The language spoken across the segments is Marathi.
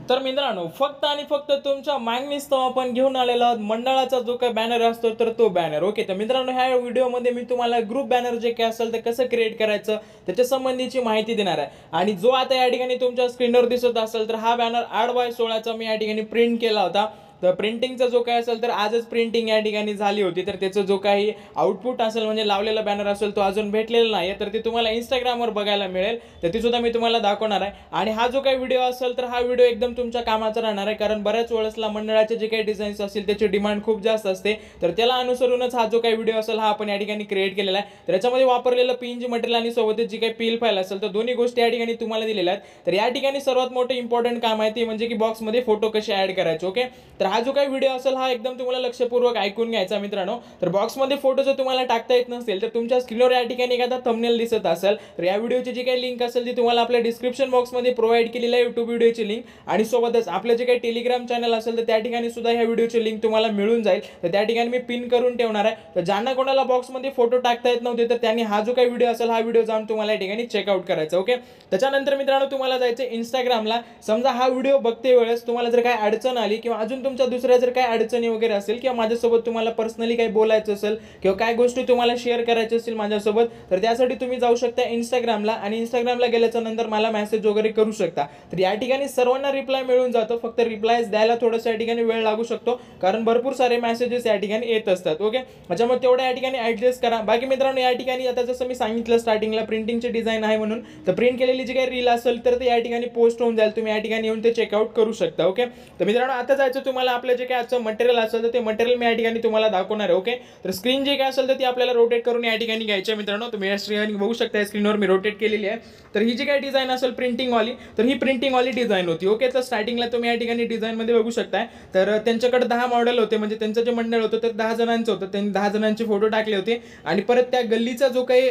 तर मित्रांनो, फक्त आणि फक्त तुमच्या मागणीस्तव आपण घेऊन आलेलो आहोत मंडळाचा जो काही बॅनर असतो तर तो बॅनर. ओके, तर मित्रांनो, ह्या व्हिडिओमध्ये मी तुम्हाला ग्रुप बॅनर जे काय असेल ते कसं क्रिएट करायचं त्याच्या संबंधीची माहिती देणार आहे. आणि जो आता या ठिकाणी तुमच्या स्क्रीनवर दिसत असेल तर हा बॅनर 8x16चा मी या ठिकाणी प्रिंट केला होता. तर प्रिंटिंगचा जो काय असेल तर आजच प्रिंटिंग या ठिकाणी झाली होती. तर त्याचं जो काही आउटपुट असेल म्हणजे लावलेला बॅनर असेल तो अजून भेटलेला नाही, तर ते तुम्हाला इंस्टाग्रामवर बघायला मिळेल. तर ती सुद्धा मी तुम्हाला दाखवणार आहे. आणि हा जो काही व्हिडिओ असेल तर हा व्हिडिओ एकदम तुमच्या कामाचा राहणार आहे, कारण बऱ्याच वेळेसला मंडळाचे जे काही डिझाईन्स असतील त्याची डिमांड खूप जास्त असते. तर त्याला अनुसरूनच हा जो काही व्हिडिओ असेल हा आपण या ठिकाणी क्रिएट केलेला आहे. तर याच्यामध्ये वापरलेलं पीएनजी मटेरियल आणि सोबतच जी काही पीएल फाईल असेल तर दोन्ही गोष्टी या ठिकाणी तुम्हाला दिलेल्या आहेत. तर या ठिकाणी सर्वात मोठं इंपॉर्टंट काम आहे ते म्हणजे की बॉक्समध्ये फोटो कसे ऍड करायचे. ओके, तर हा जो काही व्हिडिओ असेल हा एकदम तुम्हाला लक्षपूर्वक ऐकून घ्यायचा मित्रांनो. तर बॉक्समध्ये फोटो जर तुम्हाला टाकता येत नसेल तर तुमच्या स्क्रीनवर या ठिकाणी एखादा थंबनेल दिसत असेल तर या व्हिडिओची जी काही लिंक असेल ती तुम्हाला आपल्या डिस्क्रिप्शन बॉक्समध्ये प्रोव्हाइड केलेली आहे YouTube व्हिडिओची लिंक. आणि सोबतच आपलं जे काही टेलिग्राम चॅनल असेल तर त्या ठिकाणी सुद्धा ह्या व्हिडिओची लिंक तुम्हाला मिळून जाईल. तर त्या ठिकाणी मी पिन करून ठेवणार आहे. तर ज्यांना कोणाला बॉक्समध्ये फोटो टाकता येत नव्हते तर त्यांनी हा जो काही व्हिडिओ असेल हा व्हिडिओ जाऊन तुम्हाला या ठिकाणी चेकआउट करायचा. ओके, त्याच्यानंतर मित्रांनो तुम्हाला जायचं इंस्टाग्रामला. समजा हा व्हिडिओ बघते वेळेस तुम्हाला जर काही अडचण आली किंवा अजून तुमच्या दुसऱ्या जर काही अडचणी वगैरे असेल किंवा माझ्यासोबत तुम्हाला पर्सनली काही बोलायचं असेल किंवा काय गोष्टी तुम्हाला शेअर करायच्या असतील माझ्यासोबत, तर त्यासाठी तुम्ही जाऊ शकता इंस्टाग्रामला. आणि इंस्टाग्रामला गेल्याच्या नंतर मला मेसेज वगैरे करू शकता. तर या ठिकाणी सर्वांना रिप्लाय मिळून जातो, फक्त रिप्लाय द्यायला थोडंसं या ठिकाणी वेळ लागू शकतो कारण भरपूर सारे मेसेजेस या ठिकाणी येत असतात. ओके, त्याच्यामुळे तेवढं या ठिकाणी ऍडजस्ट करा. बाकी मित्रांनो, या ठिकाणी आता जसं मी सांगितलं स्टार्टिंगला प्रिंटिंगचे डिझाईन आहे म्हणून, तर प्रिंट केलेली जी काही रील असेल तर ते या ठिकाणी पोस्ट होऊन जाईल. तुम्ही या ठिकाणी येऊन ते चेकआउट करू शकता. ओके, तर मित्रांनो आता जायचं तुम्हाला आपलं जे काय आजचं मटेरियल असेल तर ते मटेरियल मी या ठिकाणी तुम्हाला दाखवणार आहे. ओके, तर स्क्रीन जे काय असेल तर ती आपल्याला रोटेट करून या ठिकाणी घ्यायची आहे मित्रांनो. तुम्ही या स्क्रीन बघू शकता, स्क्रीनवर मी रोटेट केलेली आहे. तर ही जी काही डिझाईन असेल प्रिंटिंग वाली तर ही प्रिंटिंग वाली डिझाईन होती. ओके, तर स्टार्टिंगला तुम्ही या ठिकाणी डिझाईन मध्ये बघू शकताय. तर त्यांच्याकडे 10 मॉडेल होते, म्हणजे त्यांचं जे मंडळ होतं तर 10 जणांचं होतं. त्यांनी 10 जणांचे फोटो टाकले होते. आणि परत त्या गल्लीचा जो काही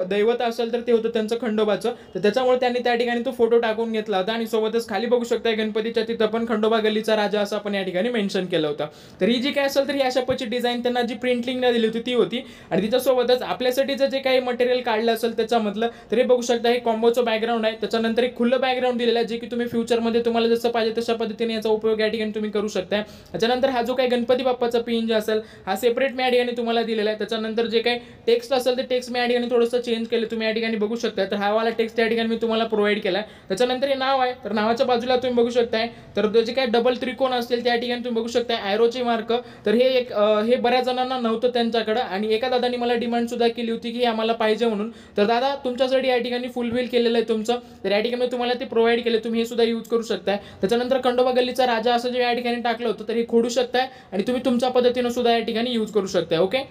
दैवत असेल तर ते होतं त्यांचं खंडोबाचं. तर त्याच्यामुळे त्यांनी त्या ठिकाणी तो फोटो टाकून घेतला होता. आणि सोबतच खाली बघू शकताय गणपतीच्या तिथं पण खंडोबा गल्लीचा राजा असं आपण या ठिकाणी मेन्शन केलं होतं. तर ही जी काय असेल तर ही अशा पद्धतीची डिझाईन त्यांना जी प्रिंटिंगला दिली होती ती होती. आणि तिच्यासोबतच आपल्यासाठीचं जे काही मटेरियल काढलं असेल त्याच्यामधलं तर हे बघू शकता, हे कॉम्बोचं बॅकग्राऊंड आहे. त्याच्यानंतर एक खुलं बॅकग्राऊंड दिलेलं आहे जे की तुम्ही फ्युचरमध्ये तुम्हाला जसं पाहिजे तशा पद्धतीने याचा उपयोग या ठिकाणी तुम्ही करू शकता. त्याच्यानंतर हा जो काही गणपती बाप्पाचा पीएनजी असेल हा सेपरेट मी या ठिकाणी तुम्हाला दिलेला आहे. त्याच्यानंतर जे काही टेक्स्ट असेल ते टेक्स्ट मी या ठिकाणी थोडंसं चेंज केलं, तुम्ही या ठिकाणी बघू शकता. तर हा वाला टेक्स्ट या ठिकाणी मी तुम्हाला प्रोव्हाइड केला आहे. त्याच्यानंतर हे नाव आहे, तर नावाच्या बाजूला तुम्ही बघू शकताय तर जे काही डबल त्रिकोण असतील त्या ठिकाणी तुम्ही बघू शकता ॲरोचे मार्क. तर हे बऱ्याच जणांना नव्हतं त्यांच्याकडे. आणि एका दादानी मला डिमांड सुद्धा केली होती की आम्हाला पाहिजे म्हणून. तर दादा तुमच्यासाठी या ठिकाणी फुलफिल केलेलं आहे तुमचं. तर या ठिकाणी तुम्हाला ते प्रोव्हाइड केले, तुम्ही हे सुद्धा यूज करू शकताय. त्याच्यानंतर खंडोबा गल्लीचा राजा असं जे या ठिकाणी टाकलं होतं तर हे खोडू शकताय आणि तुम्ही तुमच्या पद्धतीने सुद्धा या ठिकाणी यूज करू शकताय. ओके,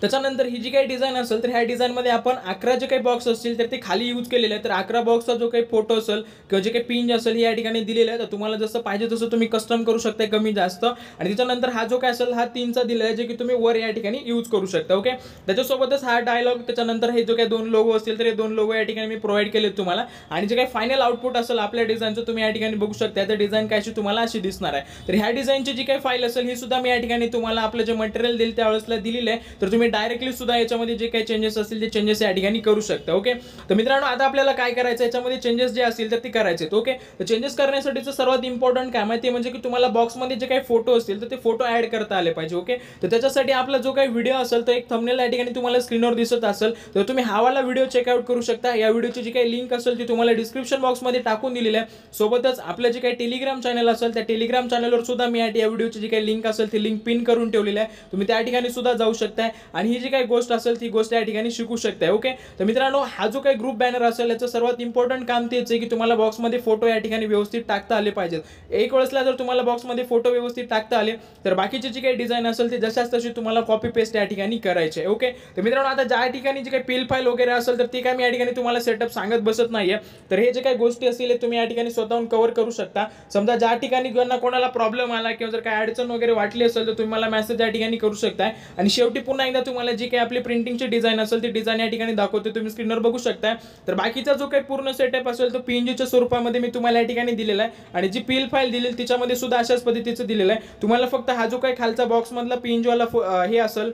त्याच्यानंतर ही जी काही डिझाईन असेल तर ह्या डिझाईनमध्ये आपण 11 जे काही बॉक्स असतील तर ते खाली यूज केलेले आहे. तर 11 बॉक्सचा जो काही फोटो असेल किंवा जे काही पिन असेल हे या ठिकाणी दिलेलं आहे. तर तुम्हाला जसं पाहिजे तसं तुम्ही कस्टम करू शकता कमी जास्त. आणि त्याच्यानंतर हा जो काय असेल हा 3चा दिलेला आहे जे की तुम्ही वर या ठिकाणी यूज करू शकता. ओके, त्याच्यासोबतच हा डायलॉग, त्याच्यानंतर हे जो काही 2 लोगो असतील तर हे 2 लोगो या ठिकाणी मी प्रोव्हाइड केले तुम्हाला. आणि जे काही फायनल आउटपुट असेल आपल्या डिझाईनचं तुम्ही या ठिकाणी बघू शकता. तर डिझाईन कायची तुम्हाला अशी दिसणार आहे. तर ह्या डिझाईनची जी काही फाईल असेल ही सुद्धा मी या ठिकाणी तुम्हाला आपलं जे मटेरियल दिलं त्यावेळेसला दिलेलं आहे. तर तुम्ही डायरेक्टली सुद्धा याच्यामध्ये जे काही चेंजेस असतील ते चेंजेस या ठिकाणी करू शकता. ओके, तर मित्रांनो आता आपल्याला काय करायचं, याच्यामध्ये चेंजेस जे असतील तर ते करायचे. ओके, तर चेंजेस करण्यासाठीचं सर्वात इम्पॉर्टंट काम आहे ते म्हणजे की तुम्हाला बॉक्समध्ये जे काही फोटो असतील तर ते फोटो ऍड करता आले पाहिजे. ओके, तर त्याच्यासाठी आपला जो काही व्हिडिओ असेल तर एक थंबनेल या ठिकाणी तुम्हाला स्क्रीनवर दिसत असेल तर तुम्ही हा वाला व्हिडिओ चेकआउट करू शकता. या व्हिडिओची जी काही लिंक असेल ती तुम्हाला डिस्क्रिप्शन बॉक्समध्ये टाकून दिलेली आहे. सोबतच आपलं जे काही टेलिग्राम चॅनल असेल त्या टेलिग्राम चॅनलवर सुद्धा मी या व्हिडिओची जी काही लिंक असेल ती लिंक पिन करून ठेवलेली आहे. तुम्ही त्या ठिकाणी सुद्धा जाऊ शकताय आणि ही जी काही गोष्ट असेल ती गोष्ट या ठिकाणी शिकू शकताय. ओके, तर मित्रांनो हा जो काही ग्रुप बॅनर असेल याचं सर्वात इम्पॉर्टंट काम तेच आहे की तुम्हाला बॉक्समध्ये फोटो या ठिकाणी व्यवस्थित टाकता आले पाहिजेत. एक वेळेसला जर तुम्हाला बॉक्समध्ये फोटो व्यवस्थित टाकता आले तर बाकीची जी काही डिझाईन असेल ते जशाच तशी तुम्हाला कॉपी पेस्ट या ठिकाणी करायचे. ओके, तर मित्रांनो आता ज्या ठिकाणी जी काही पीएल फाईल वगैरे असेल तर ती काय मी या ठिकाणी तुम्हाला सेटअप सांगत बसत नाहीये. तर हे जे काही गोष्टी असतील तुम्ही या ठिकाणी स्वतःहून कव्हर करू शकता. समजा ज्या ठिकाणी कोणाला प्रॉब्लेम आला किंवा जर काही अडचण वगैरे वाटली असेल तर तुम्ही मला मेसेज या ठिकाणी करू शकताय. आणि शेवटी पुन्हा एकदा तुम्हाला जी काही आपली प्रिंटिंगची डिझाईन असेल ती डिझाईन या ठिकाणी दाखवते, तुम्ही स्क्रीनवर बघू शकता। तर बाकीचा जो काही पूर्ण सेटअप असेल तो पीएनजीच्या स्वरूपामध्ये मी तुम्हाला या ठिकाणी दिलेला आहे आणि जी पीएल फाईल दिलेली तिच्यामध्ये सुद्धा अशाच पद्धतीचं दिलेलं आहे। तुम्हाला फक्त हा जो काही खालचा बॉक्स मधला पीएनजी वाला हे असेल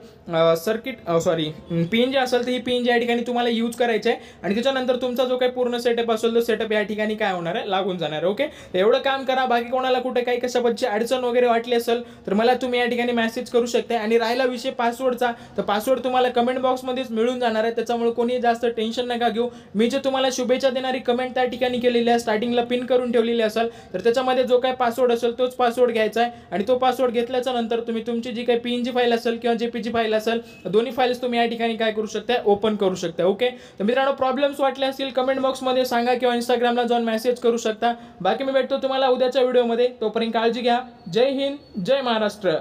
सर्किट सॉरी पीएनजी असेल तर ही पीएनजी या ठिकाणी तुम्हाला यूज करायची आहे आणि त्याच्यानंतर तुमचा जो काही पूर्ण सेटअप असेल तो सेटअप या ठिकाणी काय होणार आहे, लागून जाणार आहे। ओके, तर एवढं काम करा। बाकी कोणाला कुठे काही कशाबद्दलची अडचण वगैरे वाटली असेल तर मला तुम्ही या ठिकाणी मेसेज करू शकता। आणि राहिला विषय पासवर्डचा, तर पासवर्ड तुम्हाला कमेंट बॉक्समध्येच मिळून जाणार आहे, त्याच्यामुळे कोणी जास्त टेन्शन नका घेऊ। मी जे तुम्हाला शुभेच्छा देणारी कमेंट त्या ठिकाणी केलेली आहे, स्टार्टिंगला पिन करून ठेवलेली असेल, तर त्याच्यामध्ये जो काही पासवर्ड असेल तोच पासवर्ड घ्यायचा आहे आणि तो पासवर्ड घेतल्याच्या नंतर तुम्ही तुमची जी काही पीएनजी फाईल असेल किंवा जेपीजी फाईल असेल दोन्ही फाईल्स तुम्ही या ठिकाणी काय करू शकता, ओपन करू शकता। ओके, तर मित्रांनो प्रॉब्लेम्स वाटले असतील कमेंट बॉक्समध्ये सांगा किंवा इंस्टाग्रामला जाऊन मेसेज करू शकता। बाकी मी भेटतो तुम्हाला उद्याच्या व्हिडिओमध्ये, तोपर्यंत काळजी घ्या। जय हिंद, जय महाराष्ट्र।